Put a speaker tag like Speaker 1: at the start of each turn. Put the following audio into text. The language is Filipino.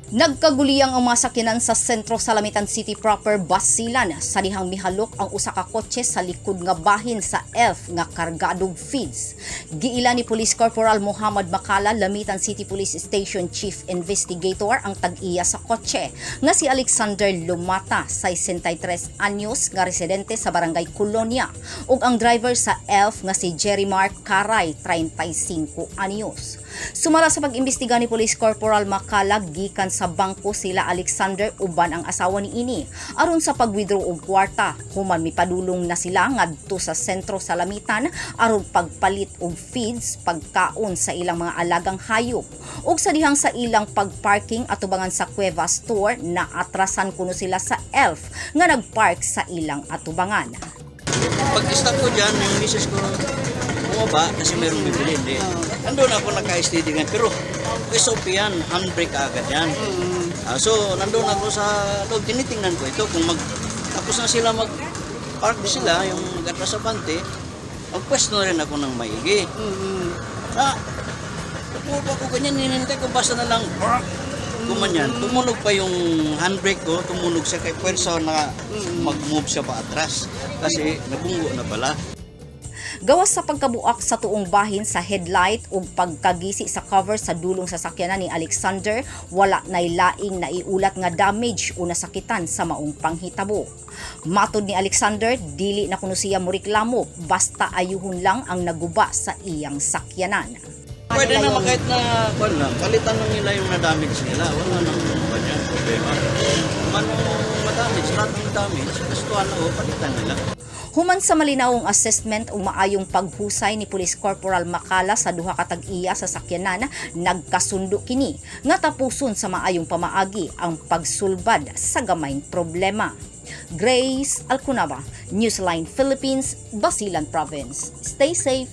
Speaker 1: Nagkaguliyang ang mga sakyanan sa sentro sa Lamitan City proper, Basilan, sa dihang mihalok ang usa ka kotse sa likod nga bahin sa elf nga kargadog feeds. Giila ni Police Corporal Muhammad Makala, Lamitan City Police Station Chief Investigator, ang tag-iya sa kotse nga si Alexander Lumata, 63 anyos, nga residente sa Barangay Colonia, ug ang driver sa elf nga si Jerimar Caray, 35 anyos. Sumala sa pag-imbestiga ni Police Corporal Makala, gikan sa bangko sila Alexander uban ang asawa ni ini aron sa pag-withdraw og kwarta. Human mipadulong na sila ngadto sa sentro sa Lamitan aron pagpalit og feeds, pagkaon sa ilang mga alagang hayop. Ug sa dihang sa ilang pagparking atubangan sa Cueva Store, na atrasan kuno sila sa elf nga nagpark sa ilang atubangan.
Speaker 2: Pag-stop ko dyan, yung misis ko bumaba kasi mayroong bibili. Hindi. Nandun ako naka-steady nga, pero SOP yan, handbrake agad yan. So, nandun ako sa loob, tinitingnan ko ito. Kung tapos na sila mag-park sila, yung mag-atras sa pante, magpwesto na rin ako ng maigi. Pupo ako ganyan, ninintay ko, basta na lang, gumanyan. Tumunog pa yung handbrake ko, tumunog siya kay pwersa na mag-move siya pa atras. Kasi nabunggo na pala.
Speaker 1: Gawas sa pagkabuak sa tuong bahin sa headlight ug pagkagisi sa cover sa dulong sasakyanan ni Alexander, wala nay laing naiulat nga damage o nasakitan sa maong panghitabo. Matod ni Alexander, dili na kuno siya moreklamo basta ayuhon lang ang naguba sa iyang sakyanan.
Speaker 2: Pwede naman kahit na palitan lang nila yung na-damage nila. Wala nang ganyan problema. Manong ma-damage, lahat ng damage, kastuhan o palitan nila.
Speaker 1: Human sa malinaong assessment o maayong paghusay ni Police Corporal Makala sa duha ka tag-iya sa sakyanan, nagkasundo kini nga tapuson sa maayong pamaagi ang pagsulbad sa gamayng problema. Grace Alcunaba, Newsline Philippines, Basilan Province. Stay safe.